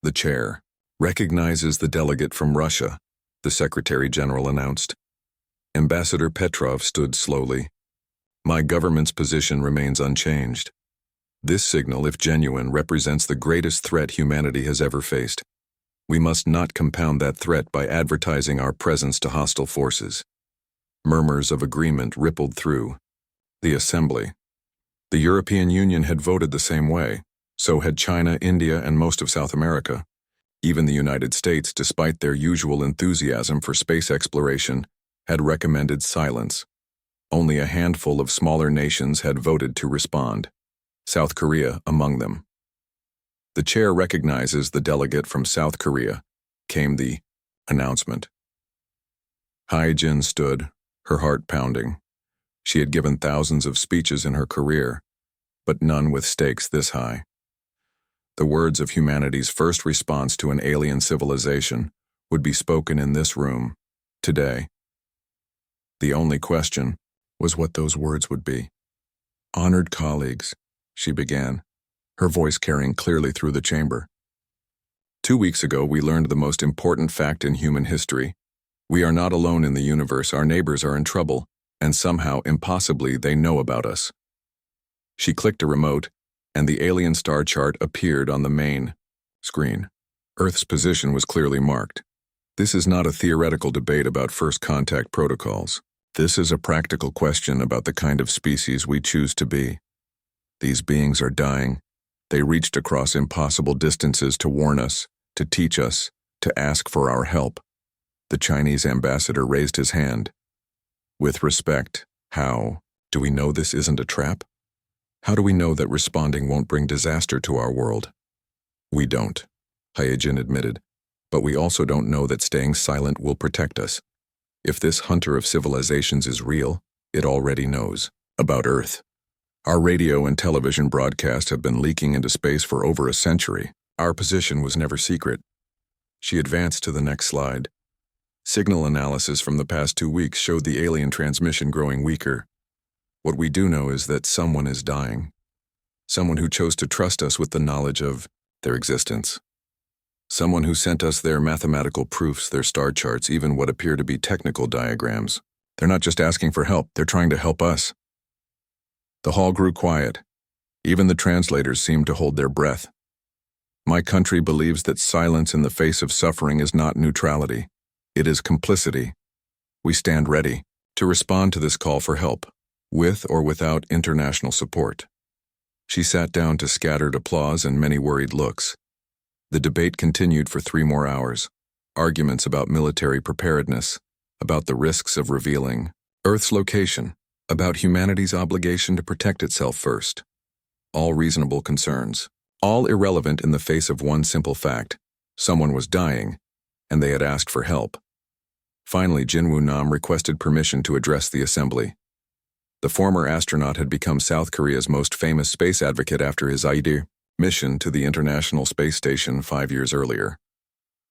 The chair recognizes the delegate from Russia, the Secretary General announced. Ambassador Petrov stood slowly. My government's position remains unchanged. This signal, if genuine, represents the greatest threat humanity has ever faced. We must not compound that threat by advertising our presence to hostile forces. Murmurs of agreement rippled through the assembly. The European Union had voted the same way. So had China, India, and most of South America. Even the United States, despite their usual enthusiasm for space exploration, had recommended silence. Only a handful of smaller nations had voted to respond, South Korea among them. The chair recognizes the delegate from South Korea, came the announcement. Jin stood, her heart pounding. She had given thousands of speeches in her career, but none with stakes this high. The words of humanity's first response to an alien civilization would be spoken in this room, today. The only question was what those words would be. Honored colleagues, she began, her voice carrying clearly through the chamber. 2 weeks ago, we learned the most important fact in human history. We are not alone in the universe. Our neighbors are in trouble, and somehow, impossibly, they know about us. She clicked a remote, and the alien star chart appeared on the main screen. Earth's position was clearly marked. This is not a theoretical debate about first contact protocols. This is a practical question about the kind of species we choose to be. These beings are dying. They reached across impossible distances to warn us, to teach us, to ask for our help. The Chinese ambassador raised his hand. With respect, how do we know this isn't a trap? How do we know that responding won't bring disaster to our world? We don't, Jin admitted, but we also don't know that staying silent will protect us. If this hunter of civilizations is real, it already knows about Earth. Our radio and television broadcasts have been leaking into space for over a century. Our position was never secret. She advanced to the next slide. Signal analysis from the past 2 weeks showed the alien transmission growing weaker. What we do know is that someone is dying. Someone who chose to trust us with the knowledge of their existence. Someone who sent us their mathematical proofs, their star charts, even what appear to be technical diagrams. They're not just asking for help, they're trying to help us. The hall grew quiet. Even the translators seemed to hold their breath. My country believes that silence in the face of suffering is not neutrality. It is complicity. We stand ready to respond to this call for help, with or without international support. She sat down to scattered applause and many worried looks. The debate continued for 3 more hours. Arguments about military preparedness, about the risks of revealing Earth's location, about humanity's obligation to protect itself first. All reasonable concerns, all irrelevant in the face of one simple fact. Someone was dying, and they had asked for help. Finally, Jinwoo Nam requested permission to address the assembly. The former astronaut had become South Korea's most famous space advocate after his IDIR mission to the International Space Station 5 years earlier.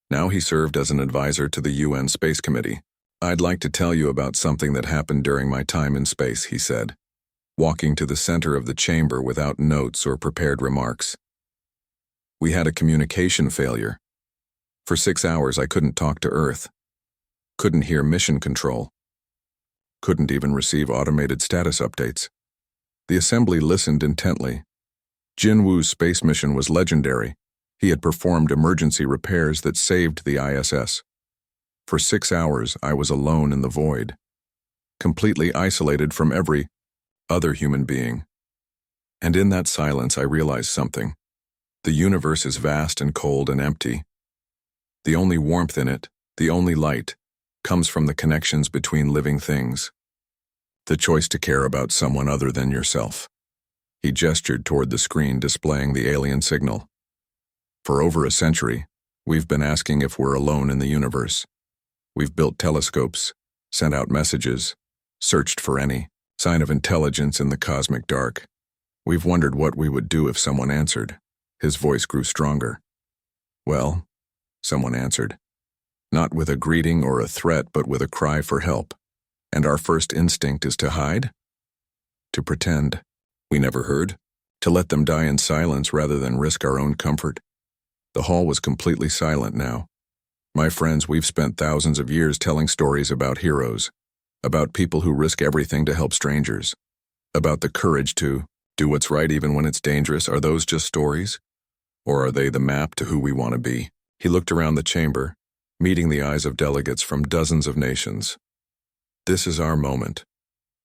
Now he served as an advisor to the UN Space Committee. I'd like to tell you about something that happened during my time in space, he said, walking to the center of the chamber without notes or prepared remarks. We had a communication failure. For 6 hours I couldn't talk to Earth. Couldn't hear mission control. Couldn't even receive automated status updates. The assembly listened intently. Jinwoo's space mission was legendary. He had performed emergency repairs that saved the ISS. For 6 hours, I was alone in the void, completely isolated from every other human being. And in that silence, I realized something. The universe is vast and cold and empty. The only warmth in it, the only light, comes from the connections between living things. The choice to care about someone other than yourself. He gestured toward the screen displaying the alien signal. For over a century, we've been asking if we're alone in the universe. We've built telescopes, sent out messages, searched for any sign of intelligence in the cosmic dark. We've wondered what we would do if someone answered. His voice grew stronger. Well, someone answered. Not with a greeting or a threat, but with a cry for help. And our first instinct is to hide? To pretend we never heard? To let them die in silence rather than risk our own comfort? The hall was completely silent now. My friends, we've spent thousands of years telling stories about heroes, about people who risk everything to help strangers, about the courage to do what's right even when it's dangerous. Are those just stories? Or are they the map to who we want to be? He looked around the chamber, meeting the eyes of delegates from dozens of nations. This is our moment.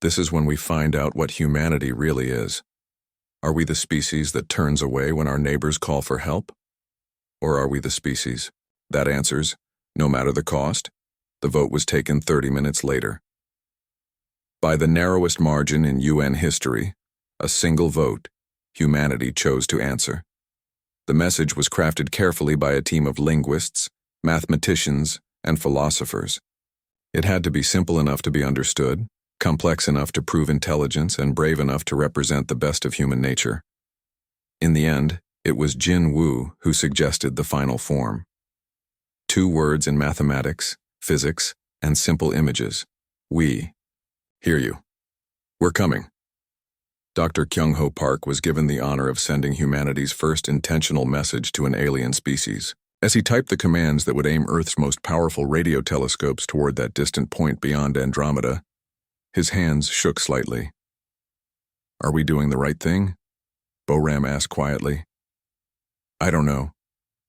This is when we find out what humanity really is. Are we the species that turns away when our neighbors call for help? Or are we the species that answers, no matter the cost? The vote was taken 30 minutes later. By the narrowest margin in UN history, a single vote, humanity chose to answer. The message was crafted carefully by a team of linguists, mathematicians, and philosophers. It had to be simple enough to be understood, complex enough to prove intelligence, and brave enough to represent the best of human nature. In the end, it was Jin Wu who suggested the final form. 2 words in mathematics, physics, and simple images. We hear you. We're coming. Dr. Kyung-Ho Park was given the honor of sending humanity's first intentional message to an alien species. As he typed the commands that would aim Earth's most powerful radio telescopes toward that distant point beyond Andromeda, his hands shook slightly. Are we doing the right thing? Boram asked quietly. I don't know,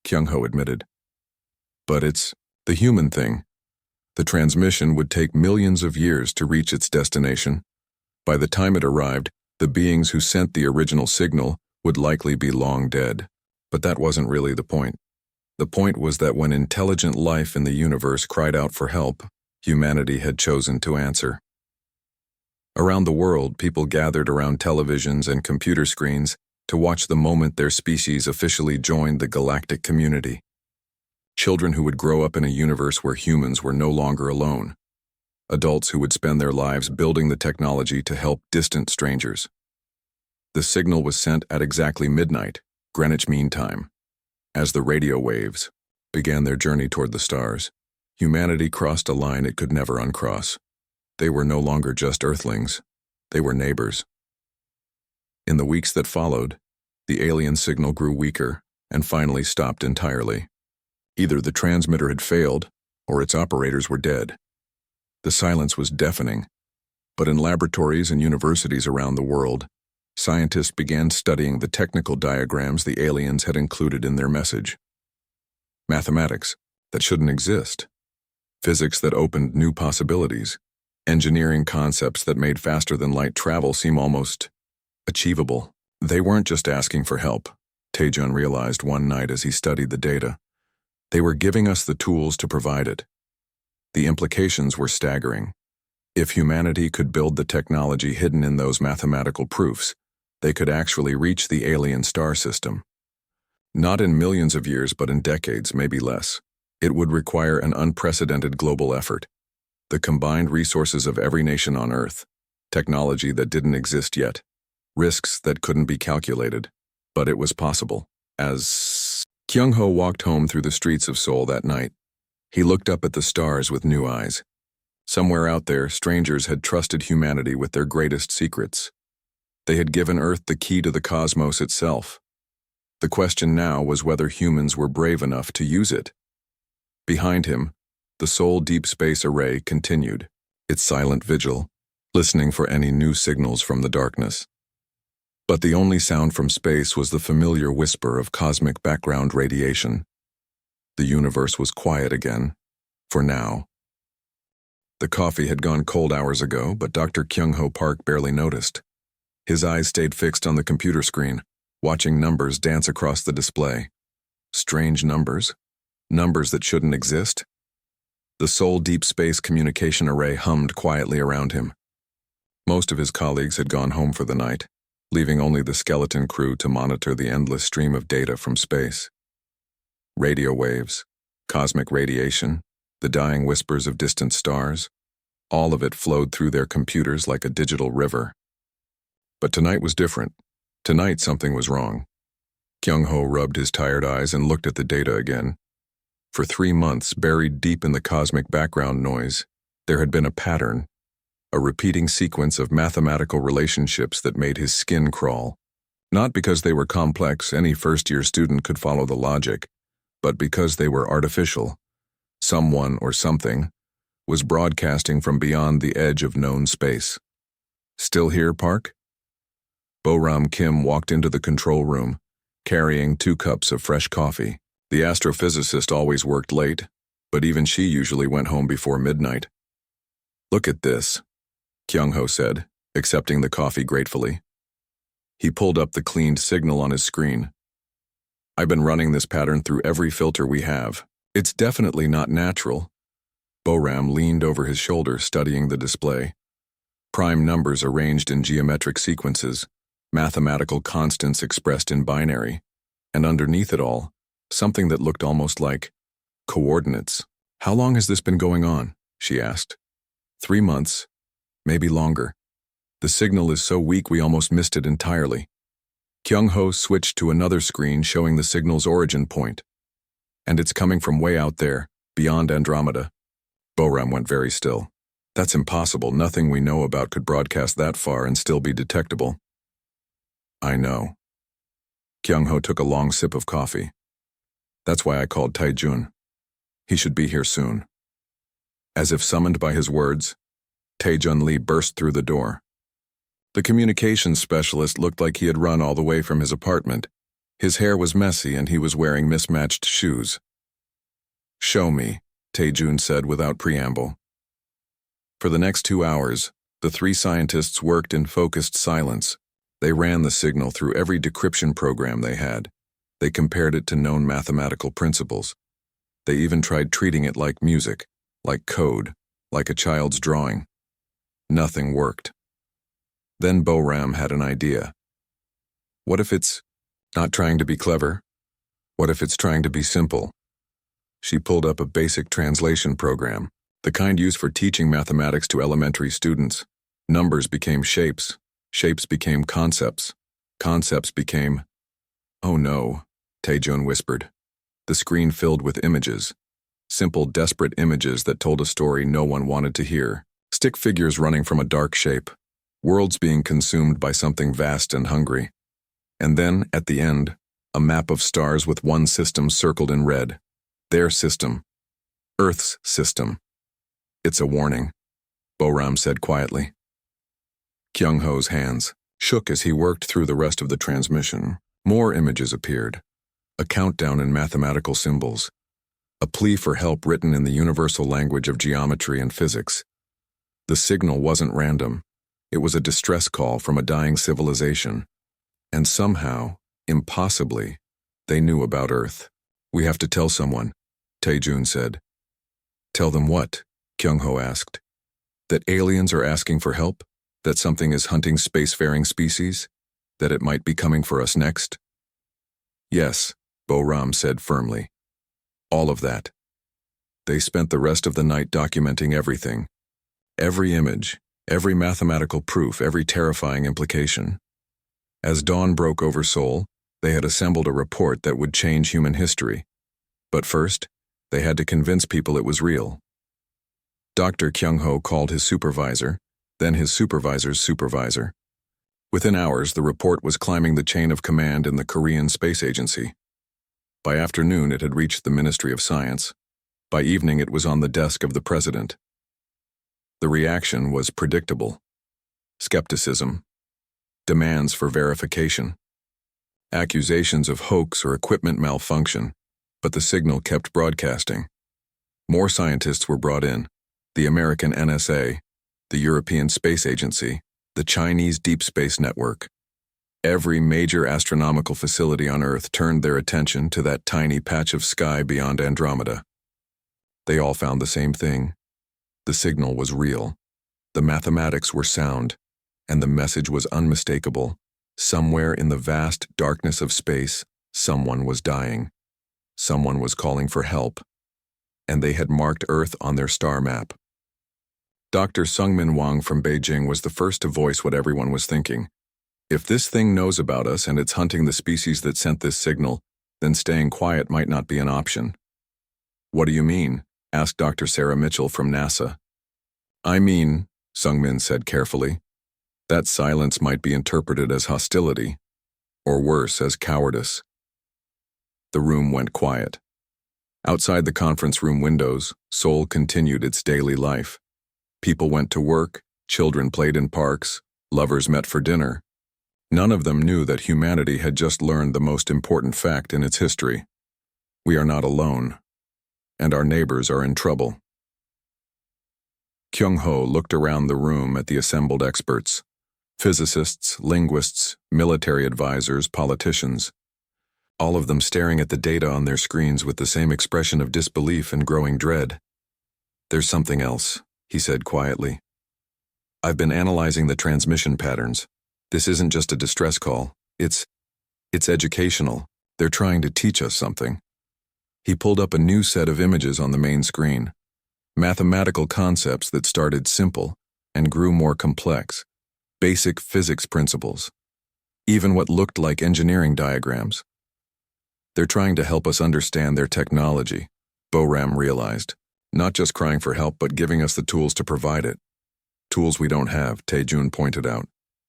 Kyung-Ho admitted. But it's the human thing. The transmission would take millions of years to reach its destination. By the time it arrived, the beings who sent the original signal would likely be long dead. But that wasn't really the point. The point was that when intelligent life in the universe cried out for help, humanity had chosen to answer. Around the world, people gathered around televisions and computer screens to watch the moment their species officially joined the galactic community. Children who would grow up in a universe where humans were no longer alone. Adults who would spend their lives building the technology to help distant strangers. The signal was sent at exactly midnight, Greenwich Mean Time. As the radio waves began their journey toward the stars, humanity crossed a line it could never uncross. They were no longer just Earthlings. They were neighbors. In the weeks that followed, the alien signal grew weaker and finally stopped entirely. Either the transmitter had failed, or its operators were dead. The silence was deafening, but in laboratories and universities around the world, scientists began studying the technical diagrams the aliens had included in their message. Mathematics that shouldn't exist. Physics that opened new possibilities. Engineering concepts that made faster-than-light travel seem almost achievable. They weren't just asking for help, Taejun realized one night as he studied the data. They were giving us the tools to provide it. The implications were staggering. If humanity could build the technology hidden in those mathematical proofs, they could actually reach the alien star system. Not in millions of years, but in decades, maybe less. It would require an unprecedented global effort. The combined resources of every nation on Earth. Technology that didn't exist yet. Risks that couldn't be calculated. But it was possible. As Kyung-Ho walked home through the streets of Seoul that night, he looked up at the stars with new eyes. Somewhere out there, strangers had trusted humanity with their greatest secrets. They had given Earth the key to the cosmos itself. The question now was whether humans were brave enough to use it. Behind him, the Seoul Deep Space Array continued, its silent vigil, listening for any new signals from the darkness. But the only sound from space was the familiar whisper of cosmic background radiation. The universe was quiet again, for now. The coffee had gone cold hours ago, but Dr. Kyung-Ho Park barely noticed. His eyes stayed fixed on the computer screen, watching numbers dance across the display. Strange numbers. Numbers that shouldn't exist. The Seoul Deep Space Communication Array hummed quietly around him. Most of his colleagues had gone home for the night, leaving only the skeleton crew to monitor the endless stream of data from space. Radio waves, cosmic radiation, the dying whispers of distant stars, all of it flowed through their computers like a digital river. But tonight was different. Tonight something was wrong. Kyung-Ho rubbed his tired eyes and looked at the data again. For 3 months, buried deep in the cosmic background noise, there had been a pattern, a repeating sequence of mathematical relationships that made his skin crawl. Not because they were complex, any first-year student could follow the logic, but because they were artificial. Someone or something was broadcasting from beyond the edge of known space. Still here, Park? Boram Kim walked into the control room, carrying 2 cups of fresh coffee. The astrophysicist always worked late, but even she usually went home before midnight. "Look at this," Kyung-ho said, accepting the coffee gratefully. He pulled up the cleaned signal on his screen. "I've been running this pattern through every filter we have. It's definitely not natural." Boram leaned over his shoulder, studying the display. Prime numbers arranged in geometric sequences, mathematical constants expressed in binary, and underneath it all, something that looked almost like coordinates. "How long has this been going on?" she asked. 3 months, maybe longer. The signal is so weak we almost missed it entirely." Kyung-ho switched to another screen showing the signal's origin point. "And it's coming from way out there, beyond Andromeda." Boram went very still. "That's impossible. Nothing we know about could broadcast that far and still be detectable." "I know." Kyung-ho took a long sip of coffee. "That's why I called Taejun. He should be here soon." As if summoned by his words, Taejun Lee burst through the door. The communications specialist looked like he had run all the way from his apartment. His hair was messy and he was wearing mismatched shoes. "Show me," Taejun said without preamble. For the next 2 hours, the 3 scientists worked in focused silence. They ran the signal through every decryption program they had. They compared it to known mathematical principles. They even tried treating it like music, like code, like a child's drawing. Nothing worked. Then Boram had an idea. What if it's not trying to be clever? What if it's trying to be simple? She pulled up a basic translation program, the kind used for teaching mathematics to elementary students. Numbers became shapes. Shapes became concepts. Concepts became... "Oh no," Taejun whispered. The screen filled with images. Simple, desperate images that told a story no one wanted to hear. Stick figures running from a dark shape. Worlds being consumed by something vast and hungry. And then, at the end, a map of stars with one system circled in red. Their system. Earth's system. "It's a warning," Boram said quietly. Kyung-ho's hands shook as he worked through the rest of the transmission. More images appeared. A countdown in mathematical symbols. A plea for help written in the universal language of geometry and physics. The signal wasn't random. It was a distress call from a dying civilization. And somehow, impossibly, they knew about Earth. "We have to tell someone," Taejun said. "Tell them what?" Kyung-ho asked. "That aliens are asking for help? That something is hunting spacefaring species? That it might be coming for us next?" "Yes," Boram said firmly. "All of that." They spent the rest of the night documenting everything. Every image, every mathematical proof, every terrifying implication. As dawn broke over Seoul, they had assembled a report that would change human history. But first, they had to convince people it was real. Dr. Kyung-ho called his supervisor, then his supervisor's supervisor. Within hours, the report was climbing the chain of command in the Korean Space Agency. By afternoon, it had reached the Ministry of Science. By evening, it was on the desk of the president. The reaction was predictable. Skepticism. Demands for verification. Accusations of hoax or equipment malfunction, but the signal kept broadcasting. More scientists were brought in. The American NSA, the European Space Agency, the Chinese Deep Space Network. Every major astronomical facility on Earth turned their attention to that tiny patch of sky beyond Andromeda. They all found the same thing. The signal was real. The mathematics were sound, and the message was unmistakable. Somewhere in the vast darkness of space, someone was dying. Someone was calling for help. And they had marked Earth on their star map. Dr. Sungmin Wang from Beijing was the first to voice what everyone was thinking. If this thing knows about us and it's hunting the species that sent this signal, then staying quiet might not be an option. What do you mean? Asked Dr. Sarah Mitchell from NASA. I mean, Sungmin said carefully, that silence might be interpreted as hostility, or worse, as cowardice. The room went quiet. Outside the conference room windows, Seoul continued its daily life. People went to work, children played in parks, lovers met for dinner. None of them knew that humanity had just learned the most important fact in its history. We are not alone, and our neighbors are in trouble. Kyung-ho looked around the room at the assembled experts. Physicists, linguists, military advisors, politicians. All of them staring at the data on their screens with the same expression of disbelief and growing dread. There's something else, he said quietly. I've been analyzing the transmission patterns. This isn't just a distress call. It's educational. They're trying to teach us something. He pulled up a new set of images on the main screen. Mathematical concepts that started simple and grew more complex. Basic physics principles. Even what looked like engineering diagrams. They're trying to help us understand their technology, Boram realized. Not just crying for help, but giving us the tools to provide it. Tools we don't have, Tae-jun pointed out.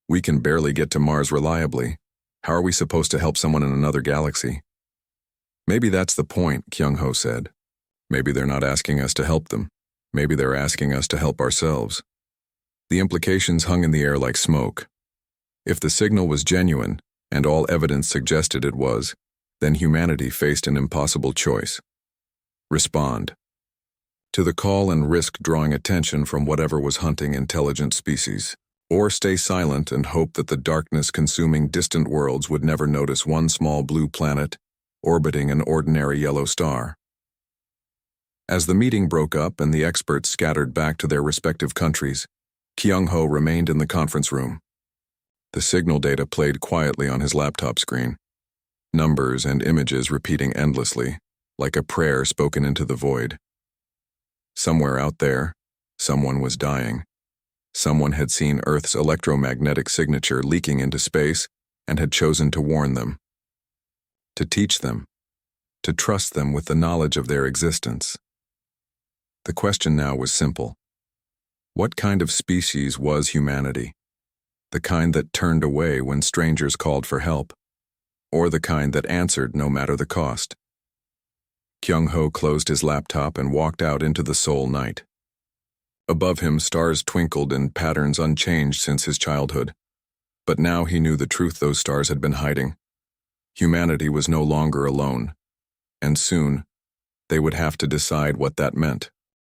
We can barely get to Mars reliably. How are we supposed to help someone in another galaxy? Maybe that's the point, Kyung-ho said. Maybe they're not asking us to help them. Maybe they're asking us to help ourselves. The implications hung in the air like smoke. If the signal was genuine, and all evidence suggested it was, then humanity faced an impossible choice. Respond to the call and risk drawing attention from whatever was hunting intelligent species, or stay silent and hope that the darkness consuming distant worlds would never notice one small blue planet orbiting an ordinary yellow star. As the meeting broke up and the experts scattered back to their respective countries, Kyung-ho remained in the conference room. The signal data played quietly on his laptop screen, numbers and images repeating endlessly, like a prayer spoken into the void. Somewhere out there, someone was dying. Someone had seen Earth's electromagnetic signature leaking into space and had chosen to warn them. To teach them. To trust them with the knowledge of their existence. The question now was simple. What kind of species was humanity? The kind that turned away when strangers called for help, or the kind that answered no matter the cost? Kyung-ho closed his laptop and walked out into the Seoul night. Above him, stars twinkled in patterns unchanged since his childhood. But now he knew the truth those stars had been hiding. Humanity was no longer alone, and soon they would have to decide what that meant.